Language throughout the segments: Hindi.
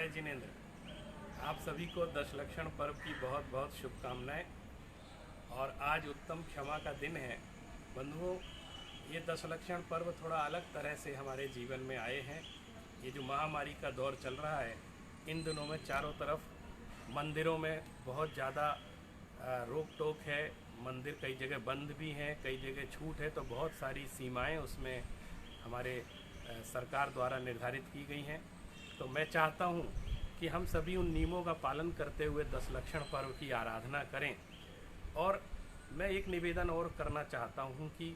जय जिनेंद्र। आप सभी को दशलक्षण पर्व की बहुत बहुत शुभकामनाएं। और आज उत्तम क्षमा का दिन है। बंधुओं, ये दशलक्षण पर्व थोड़ा अलग तरह से हमारे जीवन में आए हैं। ये जो महामारी का दौर चल रहा है, इन दिनों में चारों तरफ मंदिरों में बहुत ज़्यादा रोक टोक है। मंदिर कई जगह बंद भी हैं, कई जगह छूट है, तो बहुत सारी सीमाएं उसमें हमारे सरकार द्वारा निर्धारित की गई हैं। तो मैं चाहता हूं कि हम सभी उन नियमों का पालन करते हुए दशलक्षण पर्व की आराधना करें। और मैं एक निवेदन और करना चाहता हूं कि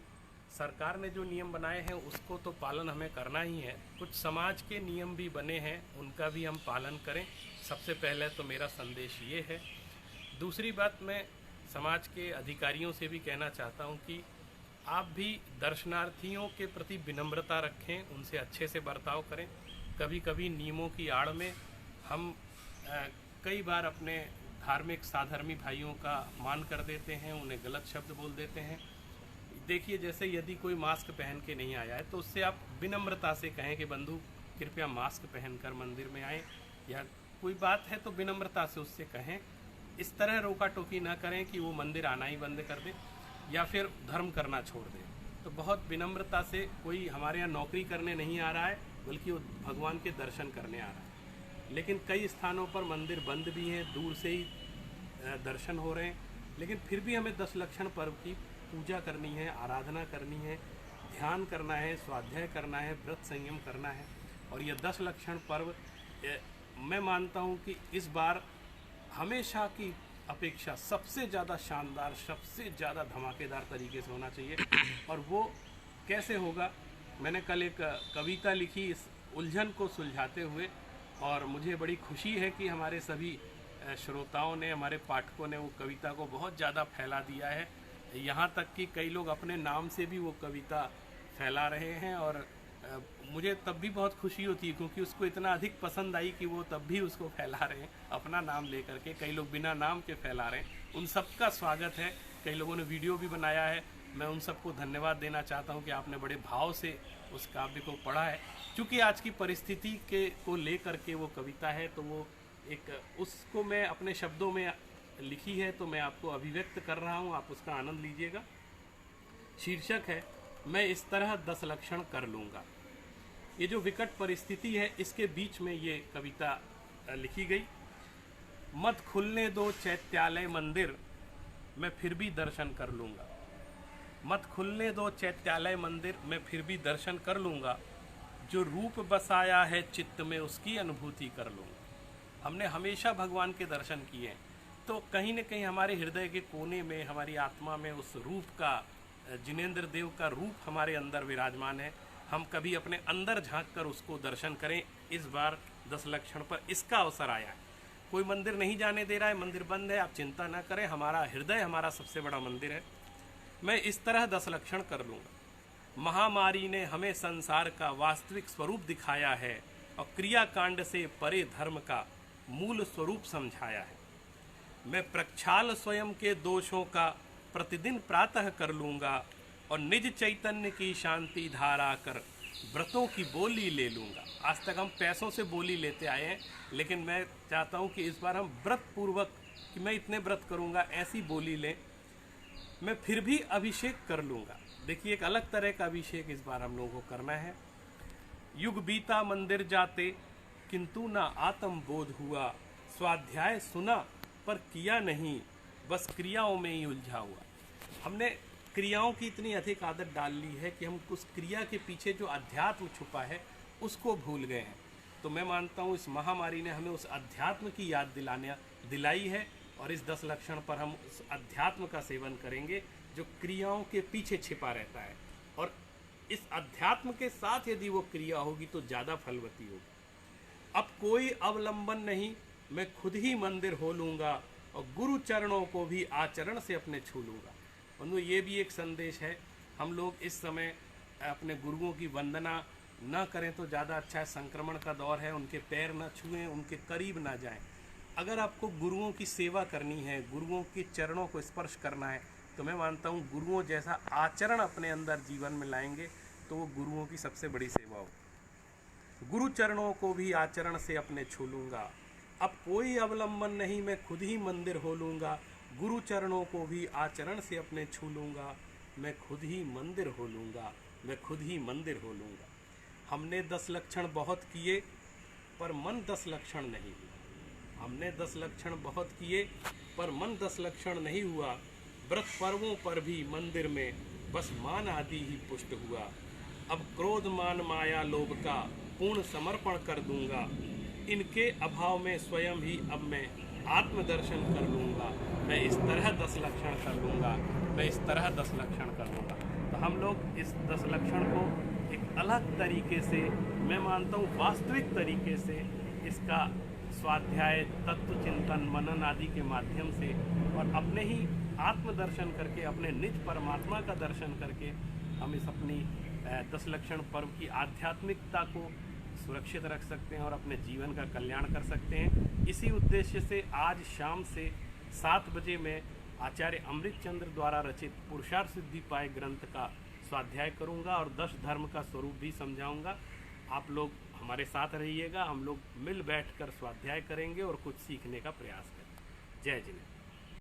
सरकार ने जो नियम बनाए हैं उसको तो पालन हमें करना ही है। कुछ समाज के नियम भी बने हैं, उनका भी हम पालन करें। सबसे पहले तो मेरा संदेश ये है। दूसरी बात, मैं समाज के अधिकारियों से भी कहना चाहता हूं कि आप भी दर्शनार्थियों के प्रति विनम्रता रखें, उनसे अच्छे से बर्ताव करें। कभी कभी नियमों की आड़ में हम कई बार अपने धार्मिक साधर्मी भाइयों का अपमान कर देते हैं, उन्हें गलत शब्द बोल देते हैं। देखिए, जैसे यदि कोई मास्क पहन के नहीं आया है तो उससे आप विनम्रता से कहें कि बंधु कृपया मास्क पहनकर मंदिर में आएँ, या कोई बात है तो विनम्रता से उससे कहें। इस तरह रोका टोकी ना करें कि वो मंदिर आना ही बंद कर दे या फिर धर्म करना छोड़ दे। तो बहुत विनम्रता से, कोई हमारे यहाँ नौकरी करने नहीं आ रहा है बल्कि वो भगवान के दर्शन करने आ रहा है। लेकिन कई स्थानों पर मंदिर बंद भी हैं, दूर से ही दर्शन हो रहे हैं, लेकिन फिर भी हमें दशलक्षण पर्व की पूजा करनी है, आराधना करनी है, ध्यान करना है, स्वाध्याय करना है, व्रत संयम करना है। और यह दशलक्षण पर्व मैं मानता हूँ कि इस बार हमेशा की अपेक्षा सबसे ज़्यादा शानदार, सबसे ज़्यादा धमाकेदार तरीके से होना चाहिए। और वो कैसे होगा, मैंने कल एक कविता लिखी इस उलझन को सुलझाते हुए, और मुझे बड़ी खुशी है कि हमारे सभी श्रोताओं ने, हमारे पाठकों ने वो कविता को बहुत ज़्यादा फैला दिया है। यहाँ तक कि कई लोग अपने नाम से भी वो कविता फैला रहे हैं। और मुझे तब भी बहुत खुशी होती है क्योंकि उसको इतना अधिक पसंद आई कि वो तब भी उसको फैला रहे हैं अपना नाम लेकर के। कई लोग बिना नाम के फैला रहे हैं, उन सबका स्वागत है। कई लोगों ने वीडियो भी बनाया है, मैं उन सबको धन्यवाद देना चाहता हूं कि आपने बड़े भाव से उस काव्य को पढ़ा है। क्योंकि आज की परिस्थिति को लेकर के वो कविता है, तो वो एक उसको मैं अपने शब्दों में लिखी है, तो मैं आपको अभिव्यक्त कर रहा हूँ, आप उसका आनंद लीजिएगा। शीर्षक है, मैं इस तरह दशलक्षण कर लूँगा। ये जो विकट परिस्थिति है, इसके बीच में ये कविता लिखी गई। मत खुलने दो चैत्यालय मंदिर, मैं फिर भी दर्शन कर लूँगा। मत खुलने दो चैत्यालय मंदिर, मैं फिर भी दर्शन कर लूँगा। जो रूप बसाया है चित्त में, उसकी अनुभूति कर लूँगा। हमने हमेशा भगवान के दर्शन किए हैं, तो कहीं न कहीं हमारे हृदय के कोने में, हमारी आत्मा में उस रूप का, जिनेंद्र देव का रूप हमारे अंदर विराजमान है। हम कभी अपने अंदर झांक कर उसको दर्शन करें। इस बार दशलक्षण पर इसका अवसर आया है। कोई मंदिर नहीं जाने दे रहा है, मंदिर बंद है, आप चिंता ना करें, हमारा हृदय हमारा सबसे बड़ा मंदिर है। मैं इस तरह दशलक्षण कर लूँगा। महामारी ने हमें संसार का वास्तविक स्वरूप दिखाया है और क्रियाकांड से परे धर्म का मूल स्वरूप समझाया है। मैं प्रक्षाल स्वयं के दोषों का प्रतिदिन प्रातः कर लूँगा और निज चैतन्य की शांति धारा कर व्रतों की बोली ले लूँगा। आज तक हम पैसों से बोली लेते आए हैं, लेकिन मैं चाहता हूँ कि इस बार हम व्रत पूर्वक, कि मैं इतने व्रत करूँगा, ऐसी बोली लें। मैं फिर भी अभिषेक कर लूँगा। देखिए, एक अलग तरह का अभिषेक इस बार हम लोगों को करना है। युग बीता मंदिर जाते किंतु ना आत्म बोध हुआ, स्वाध्याय सुना पर किया नहीं, बस क्रियाओं में ही उलझा हुआ। हमने क्रियाओं की इतनी अधिक आदत डाल ली है कि हम उस क्रिया के पीछे जो अध्यात्म छुपा है उसको भूल गए हैं। तो मैं मानता हूँ इस महामारी ने हमें उस अध्यात्म की याद दिलाई है, और इस दशलक्षण पर हम उस अध्यात्म का सेवन करेंगे जो क्रियाओं के पीछे छिपा रहता है। और इस अध्यात्म के साथ यदि वो क्रिया होगी तो ज़्यादा फलवती होगी। अब कोई अवलंबन नहीं, मैं खुद ही मंदिर हो लूँगा और गुरु चरणों को भी आचरण से अपने छू लूँगा। बंधु, ये भी एक संदेश है। हम लोग इस समय अपने गुरुओं की वंदना न करें तो ज़्यादा अच्छा है। संक्रमण का दौर है, उनके पैर न छुएं, उनके करीब ना जाएं। अगर आपको गुरुओं की सेवा करनी है, गुरुओं के चरणों को स्पर्श करना है, तो मैं मानता हूँ गुरुओं जैसा आचरण अपने अंदर जीवन में लाएंगे तो वो गुरुओं की सबसे बड़ी सेवा हो। गुरु चरणों को भी आचरण से अपने छू लूँगा। अब कोई अवलंबन नहीं, मैं खुद ही मंदिर हो लूँगा। गुरु चरणों को भी आचरण से अपने छू लूँगा, मैं खुद ही मंदिर हो लूँगा, मैं खुद ही मंदिर हो लूँगा। हमने 10 लक्षण बहुत किए पर मन 10 लक्षण नहीं हुआ। हमने 10 लक्षण बहुत किए पर मन 10 लक्षण नहीं हुआ। व्रत पर्वों पर भी मंदिर में बस मान आदि ही पुष्ट हुआ। अब क्रोध मान माया लोभ का पूर्ण समर्पण कर दूंगा। इनके अभाव में स्वयं ही अब मैं आत्मदर्शन कर लूँगा। मैं इस तरह 10 लक्षण कर लूँगा, मैं इस तरह 10 लक्षण कर लूँगा। तो हम लोग इस 10 लक्षण को एक अलग तरीके से, मैं मानता हूँ वास्तविक तरीके से, इसका स्वाध्याय, तत्व चिंतन, मनन आदि के माध्यम से और अपने ही आत्मदर्शन करके, अपने निज परमात्मा का दर्शन करके हम इस अपनी 10 लक्षण पर्व की आध्यात्मिकता को सुरक्षित रख सकते हैं और अपने जीवन का कल्याण कर सकते हैं। इसी उद्देश्य से आज शाम से 7 बजे मैं आचार्य अमृत चंद्र द्वारा रचित पुरुषार्थ सिद्धि पाए ग्रंथ का स्वाध्याय करूंगा और 10 धर्म का स्वरूप भी समझाऊंगा। आप लोग हमारे साथ रहिएगा, हम लोग मिल बैठकर स्वाध्याय करेंगे और कुछ सीखने का प्रयास करेंगे। जय जिनेन्द्र।